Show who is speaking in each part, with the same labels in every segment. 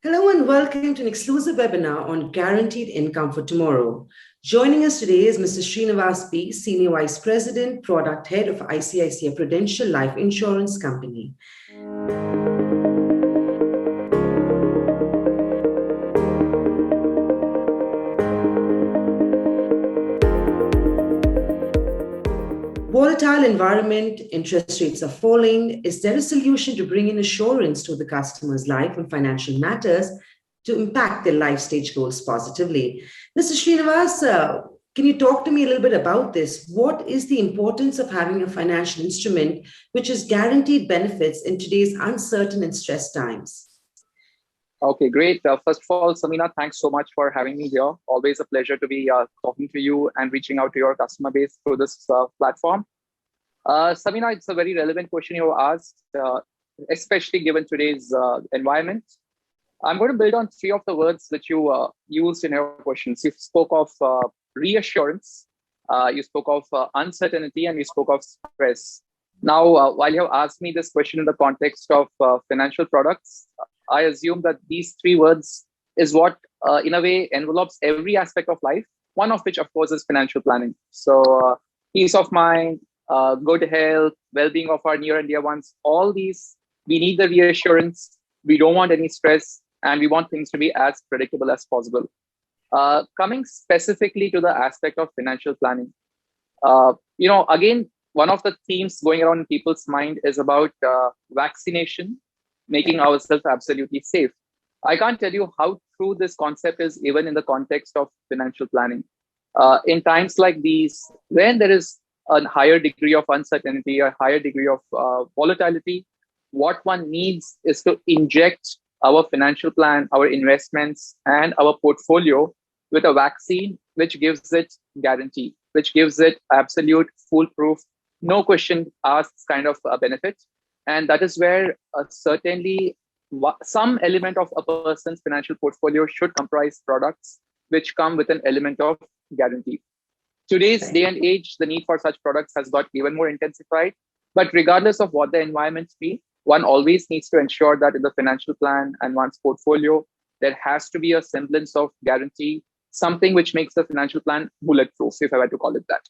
Speaker 1: Hello and welcome to an exclusive webinar on guaranteed income for tomorrow. Joining us today is Mr. Srinivas B, Senior Vice President, Product Head of ICICI Prudential Life Insurance Company. Volatile environment, interest rates are falling. Is there a solution to bring in assurance to the customer's life on financial matters to impact their life stage goals positively? Mr. Srinivas, can you talk to me a little bit about this? What is the importance of having a financial instrument which is guaranteed benefits in today's uncertain and stressed times?
Speaker 2: Okay, great. First of all, Samina, thanks so much for having me here. Always a pleasure to be talking to you and reaching out to your customer base through this platform. Samina, it's a very relevant question you asked, especially given today's environment. I'm going to build on three of the words that you used in your questions. You spoke of reassurance, you spoke of uncertainty, and you spoke of stress. Now, while you have asked me this question in the context of financial products, I assume that these three words is what, in a way, envelopes every aspect of life, one of which, of course, is financial planning. So peace of mind, good health, well-being of our near and dear ones, all these, we need the reassurance. We don't want any stress, and we want things to be as predictable as possible. Coming specifically to the aspect of financial planning, again, one of the themes going around in people's mind is about vaccination, making ourselves absolutely safe. I can't tell you how true this concept is even in the context of financial planning. In times like these, when there is a higher degree of uncertainty, a higher degree of volatility, what one needs is to inject our financial plan, our investments, and our portfolio with a vaccine which gives it guarantee, which gives it absolute foolproof, no question asked kind of a benefit. And that is where certainly some element of a person's financial portfolio should comprise products which come with an element of guarantee. Today's day and age, the need for such products has got even more intensified. But regardless of what the environment be, one always needs to ensure that in the financial plan and one's portfolio, there has to be a semblance of guarantee, something which makes the financial plan bulletproof, if I were to call it that.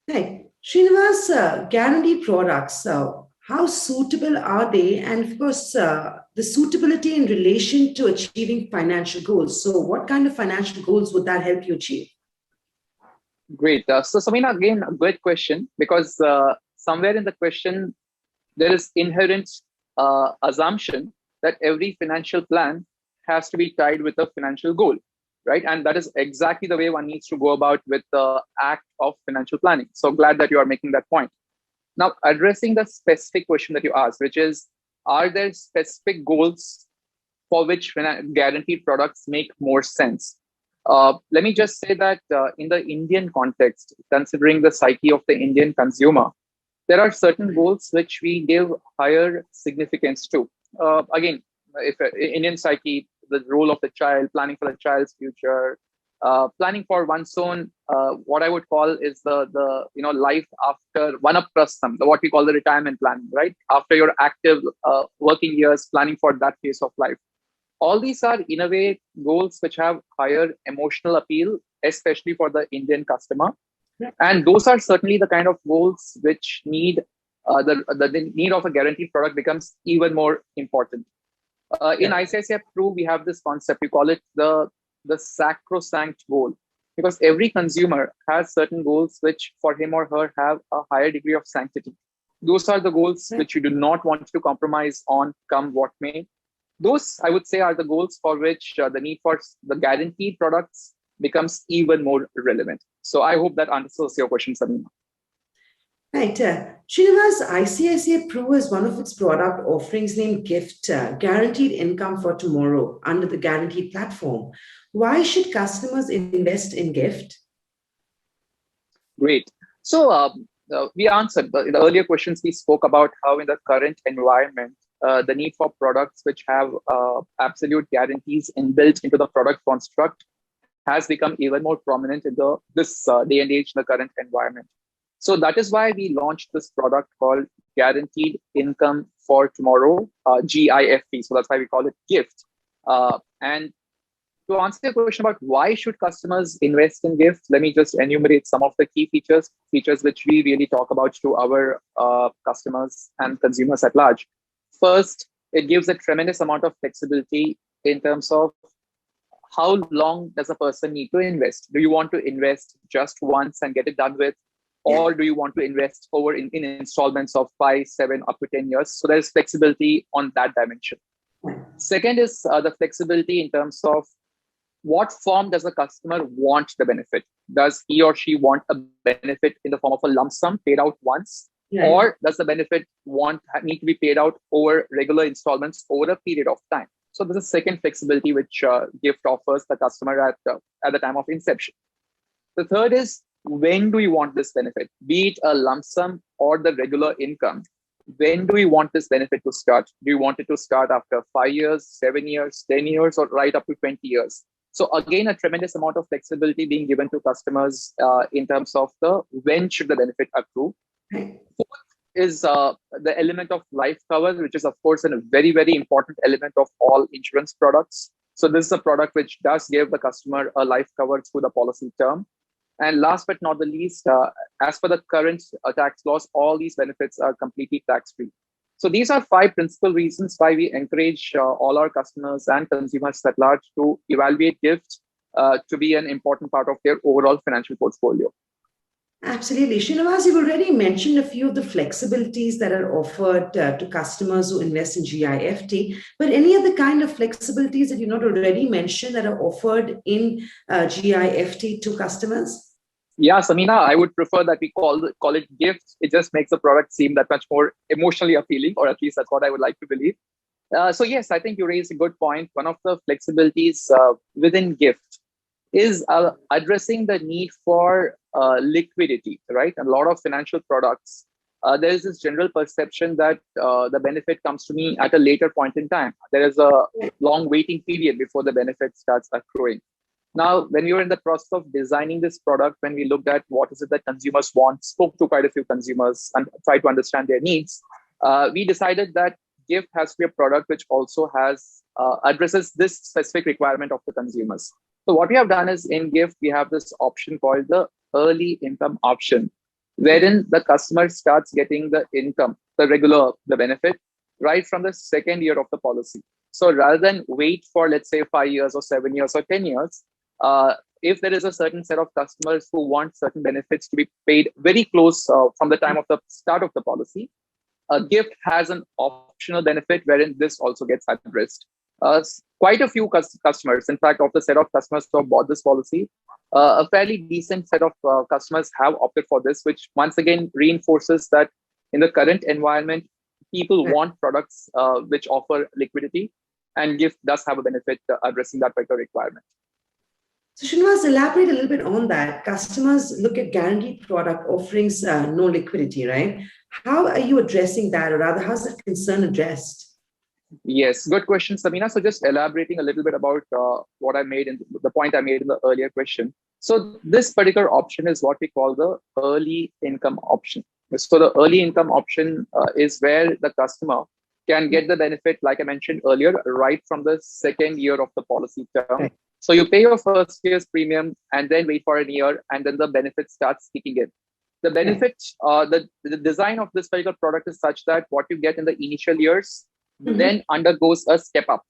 Speaker 1: Hey, Srinivas, guaranteed products, how suitable are they? And of course, the suitability in relation to achieving financial goals. So what kind of financial goals would that help you achieve?
Speaker 2: Great. So Samina, again, a great question, because somewhere in the question, there is inherent assumption that every financial plan has to be tied with a financial goal, right? And that is exactly the way one needs to go about with the act of financial planning. So glad that you are making that point. Now, addressing the specific question that you asked, which is, are there specific goals for which guaranteed products make more sense? Let me just say that in the Indian context, considering the psyche of the Indian consumer, there are certain goals which we give higher significance to. Again, if Indian psyche, the role of the child, planning for the child's future, planning for one's own, what I would call is the life after vanaprastham, what we call the retirement planning, right? After your active working years, planning for that phase of life. All these are, in a way, goals which have higher emotional appeal, especially for the Indian customer. And those are certainly the kind of goals which need the need of a guaranteed product becomes even more important. In ICICI Pru, we have this concept, we call it the sacrosanct goal, because every consumer has certain goals which for him or her have a higher degree of sanctity. Those are the goals which you do not want to compromise on, come what may. Those, I would say, are the goals for which the need for the guaranteed products becomes even more relevant. So I hope that answers your question, Samina.
Speaker 1: Right. Srinivas, ICICI Pru is one of its product offerings named GIFT, Guaranteed Income for Tomorrow, under the Guaranteed platform. Why should customers invest in GIFT?
Speaker 2: Great. So we answered in the earlier questions, we spoke about how in the current environment, the need for products which have absolute guarantees inbuilt into the product construct has become even more prominent in this day and age in the current environment. So that is why we launched this product called guaranteed income for tomorrow, GIFT. So that's why we call it GIFT. And to answer your question about why should customers invest in GIFT, let me just enumerate some of the key features which we really talk about to our customers and consumers at large. First, it gives a tremendous amount of flexibility in terms of how long does a person need to invest? Do you want to invest just once and get it done with? Or do you want to invest over in installments of 5, 7, up to 10 years? So there's flexibility on that dimension. Second is the flexibility in terms of what form does the customer want the benefit? Does he or she want a benefit in the form of a lump sum paid out once? Or does the benefit need to be paid out over regular installments over a period of time? So there's a second flexibility which GIFT offers the customer at the time of inception. The third is, when do you want this benefit? Be it a lump sum or the regular income. When do you want this benefit to start? Do you want it to start after 5 years, 7 years, 10 years, or right up to 20 years? So again, a tremendous amount of flexibility being given to customers in terms of when should the benefit accrue. Fourth is the element of life cover, which is of course a very, very important element of all insurance products. So this is a product which does give the customer a life cover through the policy term. And last but not the least, as per the current tax laws, all these benefits are completely tax-free. So these are 5 principal reasons why we encourage all our customers and consumers at large to evaluate GIFT to be an important part of their overall financial portfolio.
Speaker 1: Absolutely. Srinivas, you've already mentioned a few of the flexibilities that are offered to customers who invest in GIFT, but any other kind of flexibilities that you not already mentioned that are offered in GIFT to customers?
Speaker 2: Yeah, Samina, I would prefer that we call it GIFT. It just makes the product seem that much more emotionally appealing, or at least that's what I would like to believe. So yes, I think you raised a good point. One of the flexibilities within GIFT is addressing the need for liquidity, right? A lot of financial products, there is this general perception that the benefit comes to me at a later point in time. There is a long waiting period before the benefit starts accruing. Now, when we were in the process of designing this product, when we looked at what is it that consumers want, spoke to quite a few consumers and tried to understand their needs, we decided that GIFT has to be a product which also addresses this specific requirement of the consumers. So what we have done is in GIFT, we have this option called the early income option, wherein the customer starts getting the income, the benefit, right from the second year of the policy. So rather than wait for, let's say, 5 years or 7 years or 10 years, if there is a certain set of customers who want certain benefits to be paid very close from the time of the start of the policy, GIFT has an optional benefit wherein this also gets addressed. Quite a few customers, in fact, of the set of customers who have bought this policy, a fairly decent set of customers have opted for this, which once again reinforces that in the current environment, people want products which offer liquidity, and GIFT does have a benefit addressing that particular requirement.
Speaker 1: So Srinivas, elaborate a little bit on that. Customers look at guaranteed product offerings, no liquidity, right? How are you addressing that, or rather, how's that concern addressed?
Speaker 2: Yes, good question, Samina. So just elaborating a little bit about what I made in the point I made in the earlier question. So this particular option is what we call the early income option. So the early income option is where the customer can get the benefit, like I mentioned earlier, right from the second year of the policy term. Okay. So you pay your first year's premium and then wait for a year, and then the benefit starts kicking in. The benefit, the design of this particular product is such that what you get in the initial years then undergoes a step up,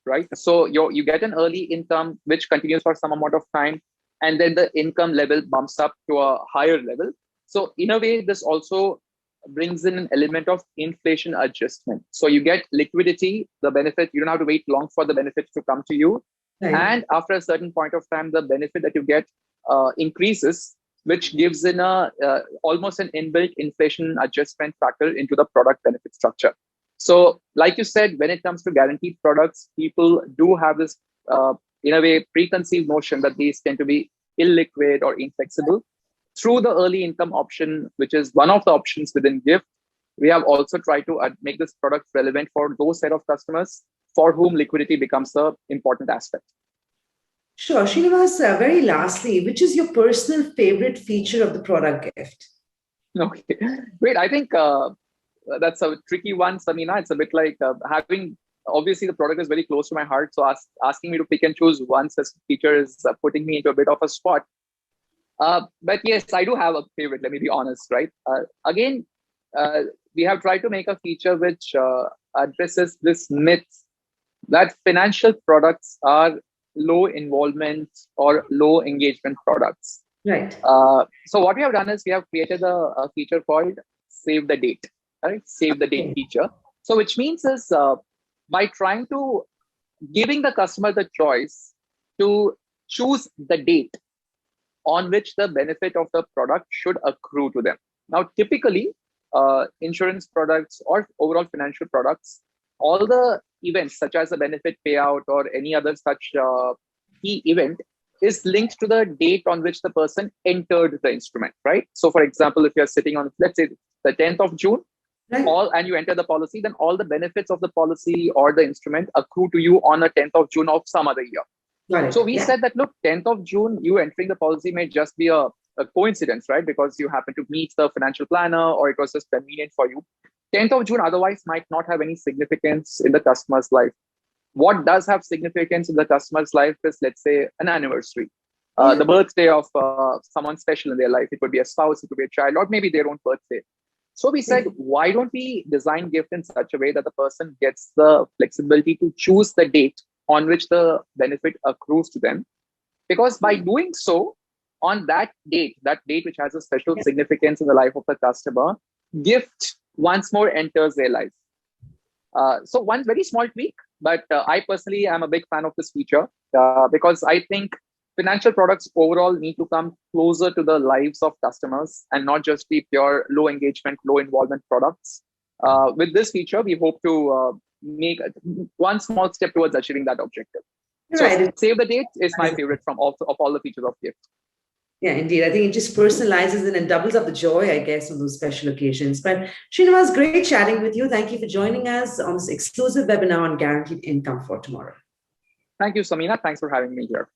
Speaker 2: right? So you get an early income which continues for some amount of time, and then the income level bumps up to a higher level. So in a way, this also brings in an element of inflation adjustment. So you get liquidity, the benefit, you don't have to wait long for the benefit to come to you. Right. And after a certain point of time, the benefit that you get increases, which gives in almost an inbuilt inflation adjustment factor into the product benefit structure. So like you said, when it comes to guaranteed products, people do have this, in a way, preconceived notion that these tend to be illiquid or inflexible. Through the early income option, which is one of the options within GIFT, we have also tried to make this product relevant for those set of customers for whom liquidity becomes an important aspect.
Speaker 1: Sure. Srinivas, very lastly, which is your personal favorite feature of the product GIFT?
Speaker 2: Okay, great. I think that's a tricky one, Samina. It's a bit like having, obviously the product is very close to my heart. So asking me to pick and choose one such feature is putting me into a bit of a spot. But yes, I do have a favorite, let me be honest, right? Again, we have tried to make a feature which addresses this myth that financial products are low involvement or low engagement products.
Speaker 1: Right.
Speaker 2: So what we have done is we have created a feature called Save the Date, right? Save the Date feature. So which means is by trying to giving the customer the choice to choose the date on which the benefit of the product should accrue to them. Now, typically, insurance products or overall financial products, all the events such as a benefit payout or any other such key event is linked to the date on which the person entered the instrument, right? So, for example, if you're sitting on, let's say, the 10th of June,
Speaker 1: Right.
Speaker 2: and you enter the policy, then all the benefits of the policy or the instrument accrue to you on the 10th of June of some other year.
Speaker 1: Got it.
Speaker 2: So we
Speaker 1: Yeah.
Speaker 2: said that, look, 10th of June, you entering the policy may just be a coincidence, right? Because you happen to meet the financial planner or it was just convenient for you. 10th of June otherwise might not have any significance in the customer's life. What does have significance in the customer's life is, let's say, an anniversary, the birthday of someone special in their life. It could be a spouse, it could be a child, or maybe their own birthday. So we said, why don't we design gift in such a way that the person gets the flexibility to choose the date on which the benefit accrues to them? Because by doing so, on that date which has a special significance in the life of the customer, gift once more enters their life. So one very small tweak, but I personally am a big fan of this feature because I think financial products overall need to come closer to the lives of customers and not just be pure low engagement, low involvement products. With this feature, we hope to make one small step towards achieving that objective. So
Speaker 1: Right.
Speaker 2: Save the Date is my favorite of all the features of Gift.
Speaker 1: Yeah, indeed. I think it just personalizes it and doubles up the joy, I guess, on those special occasions. But Srinivas, great chatting with you. Thank you for joining us on this exclusive webinar on guaranteed income for tomorrow.
Speaker 2: Thank you, Samina. Thanks for having me here.